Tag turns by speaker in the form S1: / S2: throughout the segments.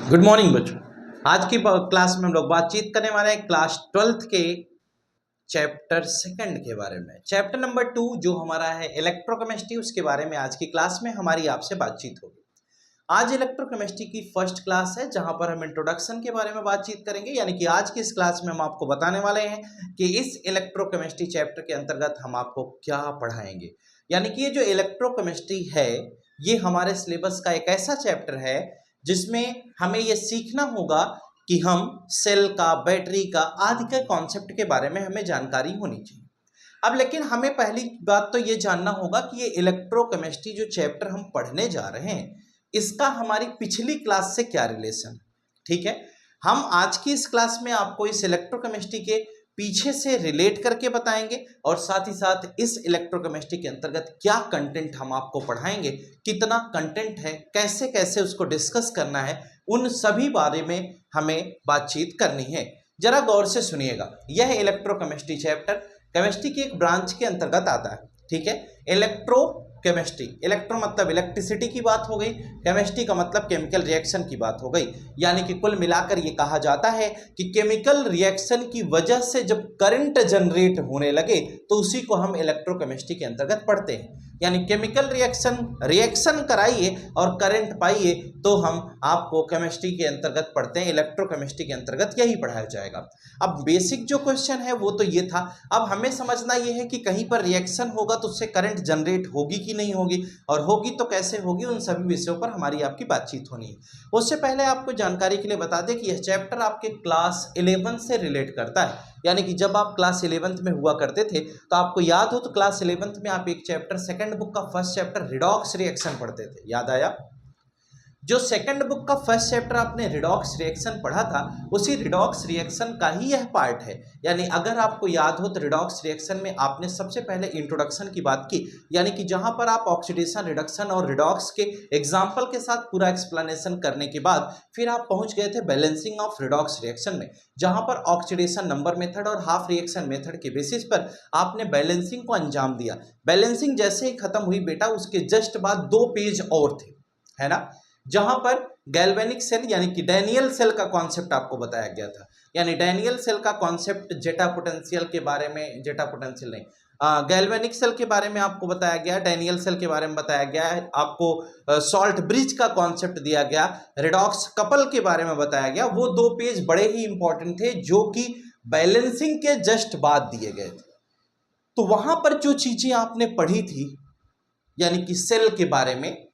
S1: Good morning बच्चों। आज की क्लास में हम लोग बातचीत करने वाले हैं क्लास 12th के चैप्टर सेकंड के बारे में। चैप्टर नंबर 2 जो हमारा है इलेक्ट्रोकेमिस्ट्री, उसके बारे में आज की क्लास में हमारी आपसे बातचीत होगी। आज इलेक्ट्रोकेमिस्ट्री की फर्स्ट क्लास है जहां पर हम इंट्रोडक्शन के बारे में बातचीत करेंगे, यानी कि आज की इस क्लास में हम आपको बताने वाले हैं कि इस इलेक्ट्रोकेमिस्ट्री चैप्टर के अंतर्गत हम आपको क्या पढ़ाएंगे। यानी कि ये जो इलेक्ट्रोकेमिस्ट्री है ये हमारे सिलेबस का एक ऐसा चैप्टर है जिसमें हमें यह सीखना होगा कि हम सेल का, बैटरी का आदि के कॉन्सेप्ट के बारे में हमें जानकारी होनी चाहिए। अब लेकिन हमें पहली बात तो ये जानना होगा कि ये इलेक्ट्रोकेमिस्ट्री जो चैप्टर हम पढ़ने जा रहे हैं इसका हमारी पिछली क्लास से क्या रिलेशन है। ठीक है, हम आज की इस क्लास में आपको इस इलेक्ट्रोकेमिस्ट्री के पीछे से रिलेट करके बताएंगे और साथ ही साथ इस इलेक्ट्रोकेमिस्ट्री के अंतर्गत क्या कंटेंट हम आपको पढ़ाएंगे, कितना कंटेंट है, कैसे कैसे उसको डिस्कस करना है, उन सभी बारे में हमें बातचीत करनी है। जरा गौर से सुनिएगा, यह इलेक्ट्रोकेमिस्ट्री चैप्टर केमिस्ट्री की एक ब्रांच के अंतर्गत आता है। ठीक है, इलेक्ट्रोकेमिस्ट्री, इलेक्ट्रो मतलब इलेक्ट्रिसिटी की बात हो गई, केमिस्ट्री का मतलब केमिकल रिएक्शन की बात हो गई। यानी कि कुल मिलाकर ये कहा जाता है कि केमिकल रिएक्शन की वजह से जब करंट जनरेट होने लगे तो उसी को हम इलेक्ट्रोकेमिस्ट्री के अंतर्गत पढ़ते हैं। यानी केमिकल रिएक्शन कराइए और करंट पाइए तो हम आपको केमिस्ट्री के अंतर्गत पढ़ते हैं, इलेक्ट्रोकेमिस्ट्री के अंतर्गत यही पढ़ाया जाएगा। अब बेसिक जो क्वेश्चन है वो तो ये था, अब हमें समझना ये है कि कहीं पर रिएक्शन होगा तो उससे करंट जनरेट होगी कि नहीं होगी, और होगी तो कैसे होगी, उन सभी विषयों पर हमारी आपकी बातचीत होनी है। उससे पहले आपको जानकारी के लिए बता दें कि यह चैप्टर आपके क्लास 11 से रिलेट करता है। यानी कि जब आप क्लास 11th में हुआ करते थे तो आपको याद हो तो क्लास 11th में आप एक चैप्टर सेकंड बुक का फर्स्ट चैप्टर रिडॉक्स रिएक्शन पढ़ते थे, याद आया? जो सेकंड बुक का फर्स्ट चैप्टर आपने रिडॉक्स रिएक्शन पढ़ा था उसी रिडॉक्स रिएक्शन का ही यह पार्ट है। यानी अगर आपको याद हो तो रिडॉक्स रिएक्शन में आपने सबसे पहले इंट्रोडक्शन की बात की, यानी कि जहां पर आप ऑक्सीडेशन, रिडक्शन और रिडॉक्स के एग्जाम्पल के साथ पूरा एक्सप्लेनेशन करने के बाद फिर आप पहुंच गए थे बैलेंसिंग ऑफ रिडॉक्स रिएक्शन में, जहां पर ऑक्सीडेशन नंबर मेथड और हाफ रिएक्शन मेथड के बेसिस पर आपने बैलेंसिंग को अंजाम दिया। बैलेंसिंग जैसे ही खत्म हुई बेटा उसके जस्ट बाद 2 पेज और थे, है ना, जहां पर गैल्वेनिक सेल यानी कि डैनियल सेल का कॉन्सेप्ट आपको बताया गया था। यानी डैनियल सेल का कॉन्सेप्ट जेटा पोटेंशियल के बारे में, जेटा पोटेंशियल नहीं, गैल्वेनिक सेल के बारे में आपको बताया गया, डैनियल सेल के बारे में बताया गया है आपको, सॉल्ट ब्रिज का कॉन्सेप्ट दिया गया, रिडॉक्स कपल के बारे में बताया गया। वो 2 पेज बड़े ही इंपॉर्टेंट थे जो कि बैलेंसिंग के जस्ट बाद दिए गए थे। तो वहां पर जो चीजें आपने पढ़ी थी यानी कि सेल के बारे में,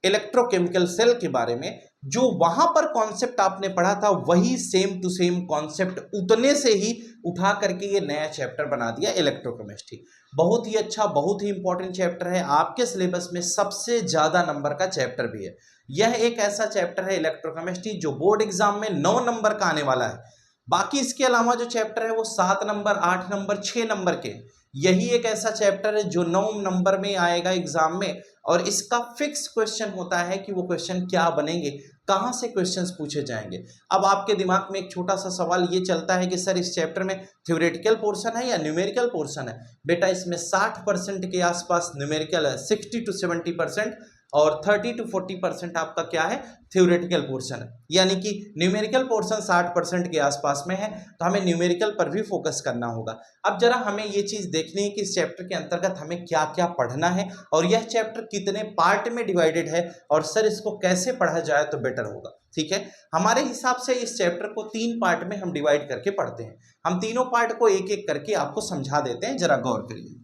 S1: इलेक्ट्रोकेमिकल सेल के बारे में, जो वहां पर कॉन्सेप्ट आपने पढ़ा था वही सेम टू सेम कॉन्सेप्ट उतने से ही उठा करके ये नया चैप्टर बना दिया इलेक्ट्रोकेमिस्ट्री। बहुत ही अच्छा, बहुत ही इंपॉर्टेंट चैप्टर है, आपके सिलेबस में सबसे ज्यादा नंबर का चैप्टर भी है। यह एक ऐसा चैप्टर है इलेक्ट्रोकेमिस्ट्री जो बोर्ड एग्जाम में 9 नंबर का आने वाला है। बाकी इसके अलावा जो चैप्टर है वो 7 नंबर, 8 नंबर, 6 नंबर के, यही एक ऐसा चैप्टर है जो 9 नंबर में आएगा एग्जाम में, और इसका फिक्स क्वेश्चन होता है कि वो क्वेश्चन क्या बनेंगे, कहां से क्वेश्चंस पूछे जाएंगे। अब आपके दिमाग में एक छोटा सा सवाल ये चलता है कि सर इस चैप्टर में थ्योरेटिकल पोर्शन है या न्यूमेरिकल पोर्शन है। बेटा इसमें 60% के आसपास न्यूमेरिकल है, 60 to 70%, और 30 to 40% आपका क्या है, थ्योरेटिकल पोर्शन है। यानी कि न्यूमेरिकल पोर्शन 60% के आसपास में है, तो हमें न्यूमेरिकल पर भी फोकस करना होगा। अब जरा हमें ये चीज देखनी है कि इस चैप्टर के अंतर्गत हमें क्या क्या पढ़ना है और यह चैप्टर कितने पार्ट में डिवाइडेड है, और सर इसको कैसे पढ़ा जाए तो बेटर होगा। ठीक है, हमारे हिसाब से इस चैप्टर को 3 पार्ट में हम डिवाइड करके पढ़ते हैं। हम तीनों पार्ट को एक एक करके आपको समझा देते हैं, जरा गौर करिए।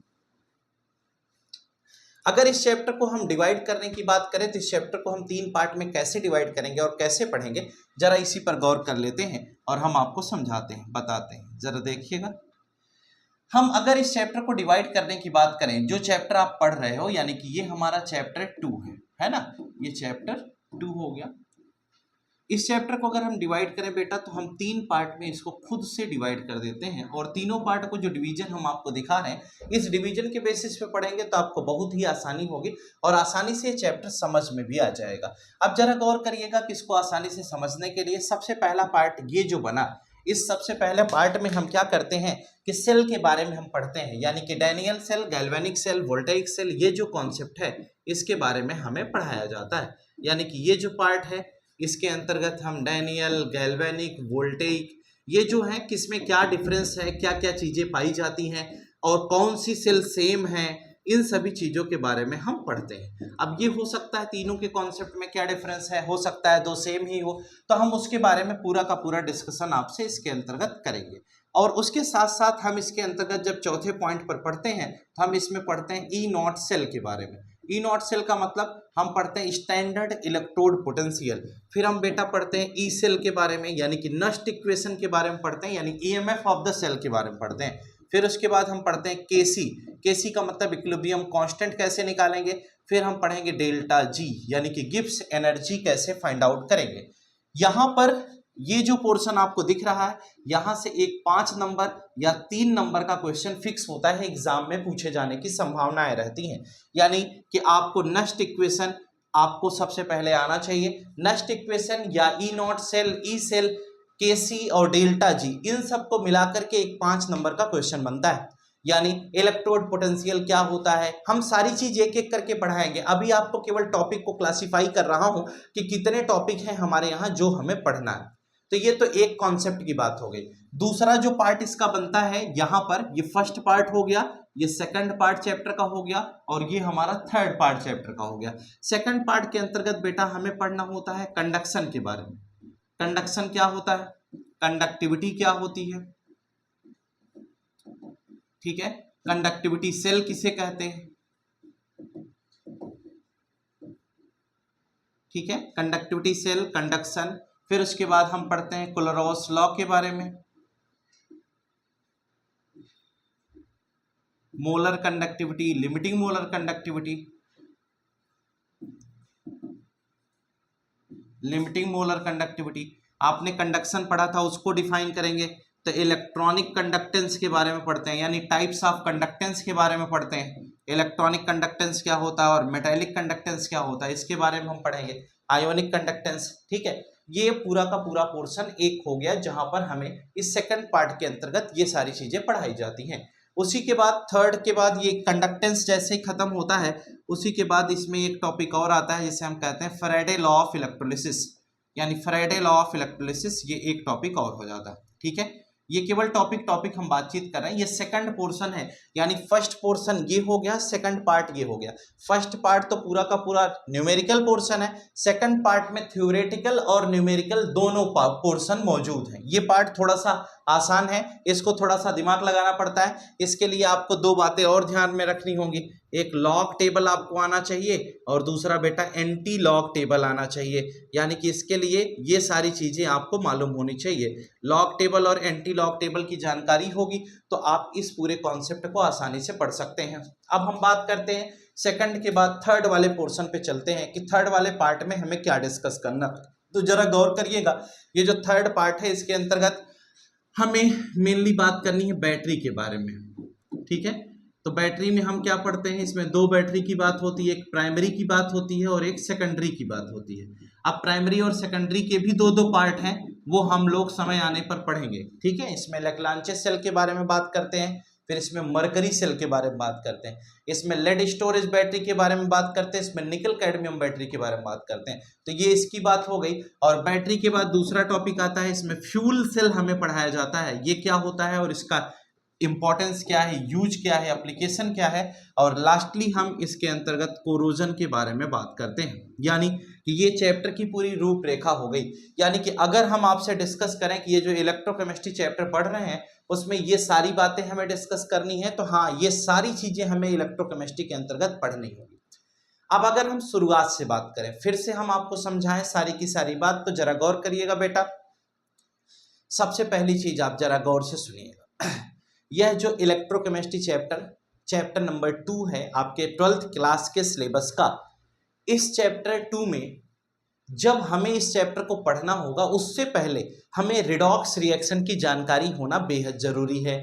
S1: अगर इस चैप्टर को हम डिवाइड करने की बात करें तो इस चैप्टर को हम 3 पार्ट में कैसे डिवाइड करेंगे और कैसे पढ़ेंगे, जरा इसी पर गौर कर लेते हैं और हम आपको समझाते हैं, बताते हैं। जरा देखिएगा, हम अगर इस चैप्टर को डिवाइड करने की बात करें, जो चैप्टर आप पढ़ रहे हो यानी कि ये हमारा चैप्टर 2 है ना, ये चैप्टर 2 हो गया। इस चैप्टर को अगर हम डिवाइड करें बेटा तो हम 3 पार्ट में इसको खुद से डिवाइड कर देते हैं, और तीनों पार्ट को जो डिवीजन हम आपको दिखा रहे हैं इस डिवीजन के बेसिस पे पढ़ेंगे तो आपको बहुत ही आसानी होगी और आसानी से चैप्टर समझ में भी आ जाएगा। अब जरा गौर करिएगा कि इसको आसानी से समझने के लिए सबसे पहला पार्ट ये जो बना, इस सबसे पहले पार्ट में हम क्या करते हैं कि सेल के बारे में हम पढ़ते हैं, यानी कि Daniell cell, galvanic cell, voltaic cell, ये जो कॉन्सेप्ट है इसके बारे में हमें पढ़ाया जाता है। यानी कि ये जो पार्ट है इसके अंतर्गत हम डैनियल, गैल्वेनिक, वोल्टेइक, ये जो है किसमें क्या डिफरेंस है, क्या क्या चीज़ें पाई जाती हैं और कौन सी सेल सेम है, इन सभी चीज़ों के बारे में हम पढ़ते हैं। अब ये हो सकता है तीनों के कॉन्सेप्ट में क्या डिफरेंस है, हो सकता है दो सेम ही हो, तो हम उसके बारे में पूरा का पूरा डिस्कशन आपसे इसके अंतर्गत करेंगे। और उसके साथ साथ हम इसके अंतर्गत जब चौथे पॉइंट पर पढ़ते हैं तो हम इसमें पढ़ते हैं ई नॉट सेल के बारे में। ई नॉट सेल का मतलब हम पढ़ते हैं स्टैंडर्ड इलेक्ट्रोड पोटेंशियल। फिर हम बेटा पढ़ते हैं ई सेल के बारे में, यानी कि नस्ट इक्वेशन के बारे में पढ़ते हैं, यानी ईएमएफ ऑफ द सेल के बारे में पढ़ते हैं। फिर उसके बाद हम पढ़ते हैं केसी। केसी का मतलब इक्विलिब्रियम कांस्टेंट कैसे निकालेंगे। फिर हम पढ़ेंगे डेल्टा जी, यानी कि गिब्स एनर्जी कैसे फाइंड आउट करेंगे। यहाँ पर ये जो पोर्शन आपको दिख रहा है, यहाँ से एक 5 नंबर या 3 नंबर का क्वेश्चन फिक्स होता है, एग्जाम में पूछे जाने की संभावनाएं रहती हैं। यानी कि आपको नस्ट इक्वेशन आपको सबसे पहले आना चाहिए। नस्ट इक्वेशन या ई नॉट सेल, ई सेल, केसी और डेल्टा जी, इन सबको मिलाकर के एक 5 नंबर का क्वेश्चन बनता है। यानी इलेक्ट्रोड पोटेंशियल क्या होता है, हम सारी चीज एक एक करके पढ़ाएंगे। अभी आपको केवल टॉपिक को क्लासिफाई कर रहा हूं कि कितने टॉपिक हैं हमारे यहाँ जो हमें पढ़ना है। तो ये तो एक कॉन्सेप्ट की बात हो गई। दूसरा जो पार्ट इसका बनता है यहाँ पर, ये फर्स्ट पार्ट हो गया, ये सेकंड पार्ट चैप्टर का हो गया और ये हमारा थर्ड पार्ट चैप्टर का हो गया। सेकंड पार्ट के अंतर्गत बेटा हमें पढ़ना होता है कंडक्शन के बारे में। कंडक्शन क्या होता है, कंडक्टिविटी क्या होती है, ठीक है। कंडक्टिविटी सेल किसे कहते हैं, ठीक है, कंडक्टिविटी सेल, कंडक्शन। फिर उसके बाद हम पढ़ते हैं क्लोरोस लॉ के बारे में, molar conductivity, limiting molar conductivity, limiting molar conductivity. आपने कंडक्शन पढ़ा था, उसको डिफाइन करेंगे। तो इलेक्ट्रॉनिक कंडक्टेंस के बारे में पढ़ते हैं, यानी टाइप्स ऑफ कंडक्टेंस के बारे में पढ़ते हैं। इलेक्ट्रॉनिक कंडक्टेंस क्या होता है और मेटेलिक कंडक्टेंस क्या होता है, इसके बारे में हम पढ़ेंगे। आयोनिक कंडक्टेंस, ठीक है। ये पूरा का पूरा पोर्शन एक हो गया जहां पर हमें इस सेकंड पार्ट के अंतर्गत ये सारी चीजें पढ़ाई जाती हैं। उसी के बाद थर्ड के बाद ये कंडक्टेंस जैसे ही खत्म होता है, उसी के बाद इसमें एक टॉपिक और आता है जिसे हम कहते हैं फैराडे लॉ ऑफ इलेक्ट्रोलिसिस, यानी फैराडे लॉ ऑफ इलेक्ट्रोलिसिस, ये एक टॉपिक और हो जाता है, ठीक है। ये केवल टॉपिक हम बातचीत कर रहे हैं। ये सेकंड पोर्शन है, यानी फर्स्ट पोर्शन ये हो गया, सेकंड पार्ट ये हो गया। फर्स्ट पार्ट तो पूरा का पूरा न्यूमेरिकल पोर्शन है, सेकंड पार्ट में थ्योरेटिकल और न्यूमेरिकल दोनों पोर्शन मौजूद हैं। ये पार्ट थोड़ा सा आसान है, इसको थोड़ा सा दिमाग लगाना पड़ता है। इसके लिए आपको दो बातें और ध्यान में रखनी होंगी, एक लॉग टेबल आपको आना चाहिए और दूसरा बेटा एंटी लॉग टेबल आना चाहिए। यानी कि इसके लिए ये सारी चीजें आपको मालूम होनी चाहिए। लॉग टेबल और एंटी लॉग टेबल की जानकारी होगी तो आप इस पूरे कॉन्सेप्ट को आसानी से पढ़ सकते हैं। अब हम बात करते हैं सेकंड के बाद थर्ड वाले पोर्शन पे चलते हैं कि थर्ड वाले पार्ट में हमें क्या डिस्कस करना। तो जरा गौर करिएगा, ये जो थर्ड पार्ट है इसके अंतर्गत हमें मेनली बात करनी है बैटरी के बारे में, ठीक है। तो बैटरी में हम क्या पढ़ते हैं, इसमें दो बैटरी की बात होती है, एक प्राइमरी की बात होती है और एक सेकेंडरी की बात होती है। अब प्राइमरी और सेकेंडरी के भी दो दो पार्ट हैं, वो हम लोग समय आने पर पढ़ेंगे, ठीक है। इसमें लैग्रांजे सेल के बारे में बात करते हैं, फिर इसमें मरकरी सेल के बारे में बात करते हैं, इसमें लेड स्टोरेज बैटरी के बारे में बात करते हैं, इसमें निकल कैडमियम बैटरी के बारे में बात करते हैं। तो ये इसकी बात हो गई। और बैटरी के बाद दूसरा टॉपिक आता है, इसमें फ्यूल सेल हमें पढ़ाया जाता है, ये क्या होता है और इसका इंपॉर्टेंस क्या है, यूज क्या है, एप्लीकेशन क्या है। और लास्टली हम इसके अंतर्गत कोरोजन के बारे में बात करते हैं। यानी कि ये चैप्टर की पूरी रूपरेखा हो गई। यानी कि अगर हम आपसे डिस्कस करें कि ये जो इलेक्ट्रोकेमिस्ट्री चैप्टर पढ़ रहे हैं उसमें ये सारी बातें हमें डिस्कस करनी है, तो हाँ, ये सारी चीजें हमें इलेक्ट्रोकेमिस्ट्री के अंतर्गत पढ़नी होगी। अब अगर हम शुरुआत से बात करें, फिर से हम आपको समझाएं सारी की सारी बात, तो जरा गौर करिएगा बेटा। सबसे पहली चीज आप जरा गौर से सुनिएगा, यह जो इलेक्ट्रोकेमिस्ट्री चैप्टर नंबर 2 है आपके 12th क्लास के सिलेबस का, इस चैप्टर 2 में जब हमें इस चैप्टर को पढ़ना होगा उससे पहले हमें रिडॉक्स रिएक्शन की जानकारी होना बेहद जरूरी है,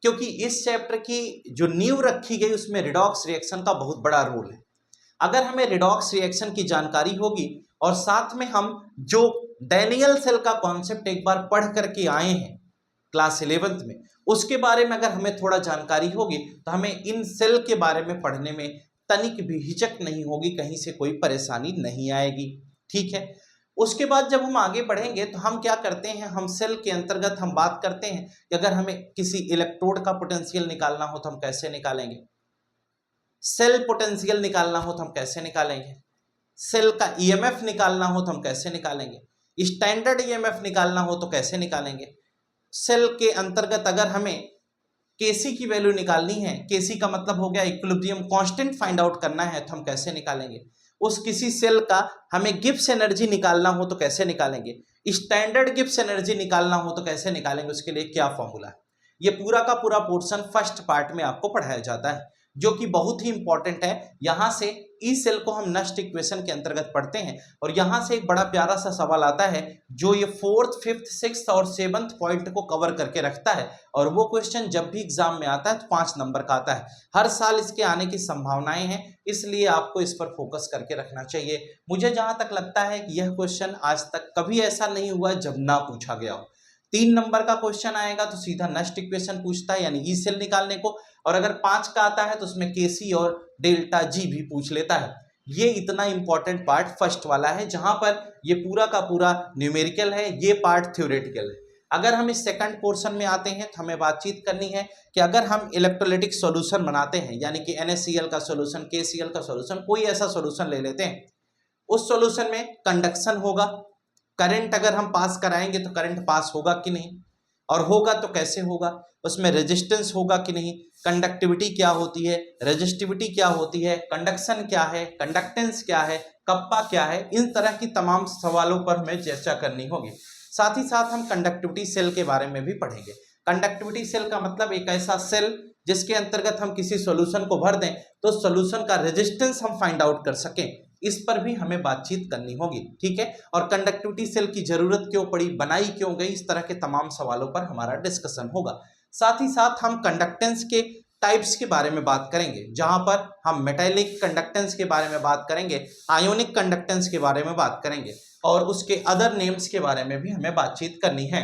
S1: क्योंकि इस चैप्टर की जो नींव रखी गई उसमें रिडॉक्स रिएक्शन का बहुत बड़ा रोल है। अगर हमें रिडॉक्स रिएक्शन की जानकारी होगी और साथ में हम जो डैनियल सेल का कॉन्सेप्ट एक बार पढ़ करके आए हैं क्लास 11th में, उसके बारे में अगर हमें थोड़ा जानकारी होगी तो हमें इन सेल के बारे में पढ़ने में तनिक भी हिचक नहीं होगी, कहीं से कोई परेशानी नहीं आएगी, ठीक है। उसके बाद जब हम आगे बढ़ेंगे तो हम क्या करते हैं, हम सेल के अंतर्गत हम बात करते हैं कि अगर हमें किसी इलेक्ट्रोड का पोटेंशियल निकालना हो तो हम कैसे निकालेंगे, सेल पोटेंशियल निकालना हो तो हम कैसे निकालेंगे, सेल का ईएमएफ निकालना हो तो हम कैसे निकालेंगे, स्टैंडर्ड ईएमएफ निकालना हो तो कैसे निकालेंगे, सेल के अंतर्गत अगर हमें केसी की वैल्यू निकालनी है, केसी का मतलब हो गया इक्विलिब्रियम कांस्टेंट फाइंड आउट करना है तो हम कैसे निकालेंगे, उस किसी सेल का हमें गिब्स एनर्जी निकालना हो तो कैसे निकालेंगे, स्टैंडर्ड गिब्स एनर्जी निकालना हो तो कैसे निकालेंगे, उसके लिए क्या फॉर्मूला है। ये पूरा का पूरा पोर्शन फर्स्ट पार्ट में आपको पढ़ाया जाता है, जो कि बहुत ही इंपॉर्टेंट है। यहां से ई सेल को हम नस्ट इक्वेशन के अंतर्गत पढ़ते हैं और यहां से एक बड़ा प्यारा सा सवाल आता है जो ये 4th, 5th, 6th और 7th पॉइंट को कवर करके रखता है और वो क्वेश्चन जब भी एग्जाम में आता है तो 5 नंबर का आता है। हर साल इसके आने की संभावनाएं हैं, इसलिए आपको इस पर फोकस करके रखना चाहिए। मुझे जहां तक लगता है कि यह क्वेश्चन आज तक कभी ऐसा नहीं हुआ जब ना पूछा गया हो। 3 नंबर का क्वेश्चन आएगा तो सीधा नस्ट इक्वेशन पूछता है यानी ई सेल निकालने को, और अगर 5 का आता है तो उसमें केसी और डेल्टा जी भी पूछ लेता है। ये इतना इंपॉर्टेंट पार्ट फर्स्ट वाला है जहां पर ये पूरा का पूरा न्यूमेरिकल है, ये पार्ट थ्योरेटिकल है। अगर हम इस सेकंड पोर्शन में आते हैं तो हमें बातचीत करनी है कि अगर हम इलेक्ट्रोलाइटिक सॉल्यूशन बनाते हैं यानी कि NaCl का सॉल्यूशन, KCl का सॉल्यूशन, कोई ऐसा सॉल्यूशन ले लेते हैं, उस सॉल्यूशन में कंडक्शन होगा, करंट अगर हम पास कराएंगे तो करंट पास होगा कि नहीं, और होगा तो कैसे होगा, उसमें रेजिस्टेंस होगा कि नहीं, कंडक्टिविटी क्या होती है, रेजिस्टिविटी क्या होती है, कंडक्शन क्या है, कंडक्टेंस क्या है, कप्पा क्या है, इन तरह की तमाम सवालों पर हमें चर्चा करनी होगी। साथ ही साथ हम कंडक्टिविटी सेल के बारे में भी पढ़ेंगे। कंडक्टिविटी सेल का मतलब एक ऐसा सेल जिसके अंतर्गत हम किसी सॉल्यूशन को भर दें तो सॉल्यूशन का रेजिस्टेंस हम फाइंड आउट कर सकें, इस पर भी हमें बातचीत करनी होगी, ठीक है। और कंडक्टिविटी सेल की जरूरत क्यों पड़ी, बनाई क्यों गई, इस तरह के तमाम सवालों पर हमारा डिस्कशन होगा। साथ ही साथ हम कंडक्टेंस के टाइप्स के बारे में बात करेंगे, जहां पर हम मेटेलिक कंडक्टेंस के बारे में बात करेंगे, आयोनिक कंडक्टेंस के बारे में बात करेंगे और उसके अदर नेम्स के बारे में भी हमें बातचीत करनी है।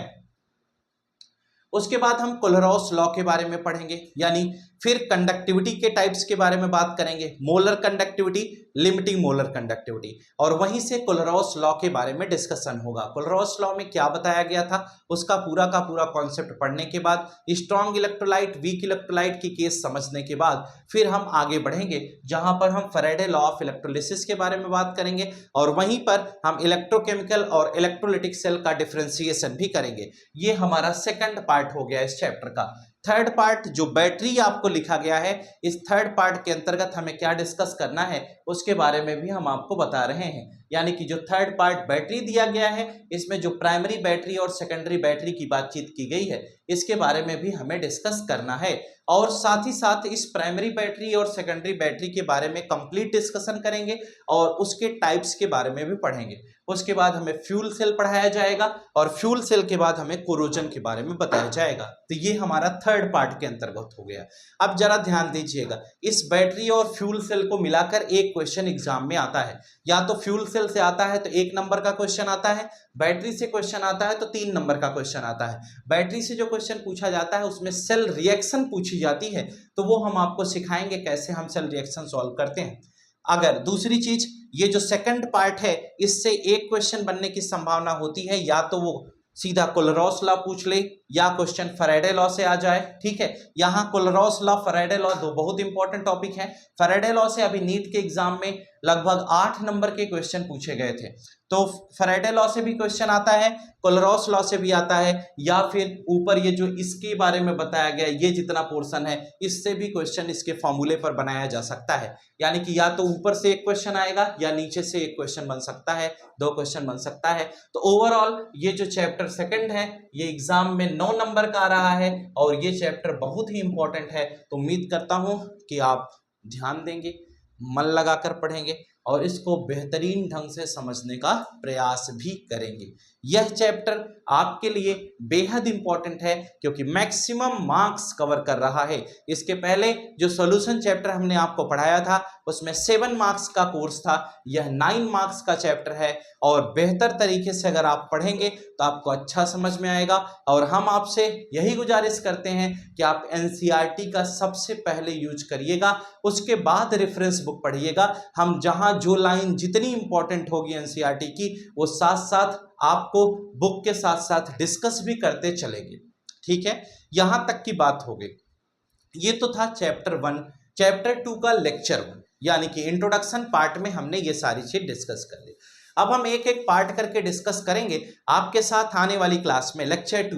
S1: उसके बाद हम कोलरॉस लॉ के बारे में पढ़ेंगे, यानी फिर कंडक्टिविटी के टाइप्स के बारे में बात करेंगे, molar conductivity, limiting molar conductivity, और वहीं से कोलरॉस लॉ के बारे में डिस्कशन होगा। कोलरॉस लॉ में क्या बताया गया था उसका पूरा का पूरा कॉन्सेप्ट पढ़ने के बाद, स्ट्रॉन्ग इलेक्ट्रोलाइट, वीक इलेक्ट्रोलाइट की केस समझने के बाद फिर हम आगे बढ़ेंगे जहां पर हम फैराडे लॉ ऑफ इलेक्ट्रोलिसिस के बारे में बात करेंगे और वहीं पर हम इलेक्ट्रोकेमिकल और इलेक्ट्रोलिटिक सेल का डिफरेंशिएशन भी करेंगे। ये हमारा सेकंड पार्ट हो गया इस चैप्टर का। थर्ड पार्ट जो बैटरी आपको लिखा गया है, इस थर्ड पार्ट के अंतर्गत हमें क्या डिस्कस करना है उसके बारे में भी हम आपको बता रहे हैं। यानी कि जो थर्ड पार्ट बैटरी दिया गया है, इसमें जो प्राइमरी बैटरी और सेकेंडरी बैटरी की बातचीत की गई है, इसके बारे में भी हमें डिस्कस करना है। और साथ ही साथ इस प्राइमरी बैटरी और सेकेंडरी बैटरी के बारे में कंप्लीट डिस्कशन करेंगे और उसके टाइप्स के बारे में भी पढ़ेंगे। उसके बाद हमें फ्यूल सेल पढ़ाया जाएगा और फ्यूल सेल के बाद हमें कोरोजन के बारे में बताया जाएगा। तो ये हमारा थर्ड पार्ट के अंतर्गत हो गया। अब जरा ध्यान दीजिएगा, इस बैटरी और फ्यूल सेल को मिलाकर एक क्वेश्चन एग्जाम में आता है। या तो फ्यूल सेल से आता है तो 1 नंबर का क्वेश्चन आता है, बैटरी से क्वेश्चन आता है तो 3 नंबर का क्वेश्चन आता है। बैटरी से जो क्वेश्चन पूछा जाता है उसमें सेल रिएक्शन पूछी जाती है, तो वो हम आपको सिखाएंगे कैसे हम सेल रिएक्शन सॉल्व करते हैं। अगर दूसरी चीज, ये जो सेकंड पार्ट है, इससे एक क्वेश्चन बनने की संभावना होती है, या तो वो सीधा कोलरॉस लॉ पूछ ले या क्वेश्चन फैराडे लॉ से आ जाए, ठीक है। यहाँ कोलरॉस लॉ, फैराडे लॉ दो बहुत इंपॉर्टेंट टॉपिक है। फैराडे लॉ से अभी नीट के एग्जाम में लगभग 8 नंबर के क्वेश्चन पूछे गए थे, तो फैराडे लॉ से भी क्वेश्चन आता है, कोलरॉस लॉ से भी आता है, या फिर ऊपर ये जो इसके बारे में बताया गया ये जितना पोर्शन है इससे भी क्वेश्चन इसके फॉर्मूले पर बनाया जा सकता है। यानी कि या तो ऊपर से एक क्वेश्चन आएगा या नीचे से एक क्वेश्चन बन सकता है, 2 क्वेश्चन बन सकता है। तो ओवरऑल ये जो चैप्टर सेकंड है ये एग्जाम में 9 नंबर का आ रहा है और ये चैप्टर बहुत ही इंपॉर्टेंट है। तो उम्मीद करता हूं कि आप ध्यान देंगे, मन लगाकर पढ़ेंगे और इसको बेहतरीन ढंग से समझने का प्रयास भी करेंगे। यह चैप्टर आपके लिए बेहद इंपॉर्टेंट है क्योंकि मैक्सिमम मार्क्स कवर कर रहा है। इसके पहले जो सॉल्यूशन चैप्टर हमने आपको पढ़ाया था उसमें 7 मार्क्स का कोर्स था, यह 9 मार्क्स का चैप्टर है और बेहतर तरीके से अगर आप पढ़ेंगे तो आपको अच्छा समझ में आएगा। और हम आपसे यही गुजारिश करते हैं कि आप एनसीईआरटी का सबसे पहले यूज करिएगा, उसके बाद रेफरेंस बुक पढ़िएगा। हम जहां जो लाइन जितनी इंपॉर्टेंट होगी एनसीईआरटी की वो साथ साथ आपको बुक के साथ साथ डिस्कस भी करते चलेंगे, ठीक है। यहां तक की बात हो गई। ये तो था चैप्टर 1। चैप्टर 2 का लेक्चर 1 यानी कि इंट्रोडक्शन पार्ट में हमने ये सारी चीज डिस्कस कर ली। अब हम एक एक पार्ट करके डिस्कस करेंगे आपके साथ आने वाली क्लास में। लेक्चर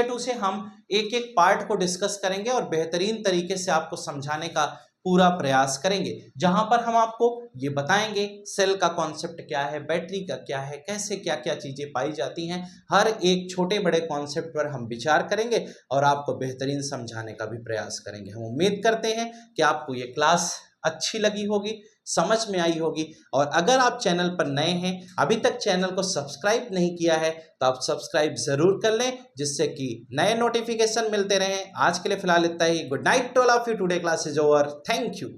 S1: 2 से हम एक एक पार्ट को डिस्कस करेंगे और बेहतरीन तरीके से आपको समझाने का पूरा प्रयास करेंगे, जहां पर हम आपको ये बताएंगे सेल का कॉन्सेप्ट क्या है, बैटरी का क्या है, कैसे क्या क्या चीजें पाई जाती हैं। हर एक छोटे बड़े कॉन्सेप्ट पर हम विचार करेंगे और आपको बेहतरीन समझाने का भी प्रयास करेंगे। हम उम्मीद करते हैं कि आपको ये क्लास अच्छी लगी होगी, समझ में आई होगी। और अगर आप चैनल पर नए हैं, अभी तक चैनल को सब्सक्राइब नहीं किया है, तो आप सब्सक्राइब जरूर कर लें, जिससे कि नए नोटिफिकेशन मिलते रहें। आज के लिए फिलहाल इतना ही। Good night to all of you. Today class is over. Thank you.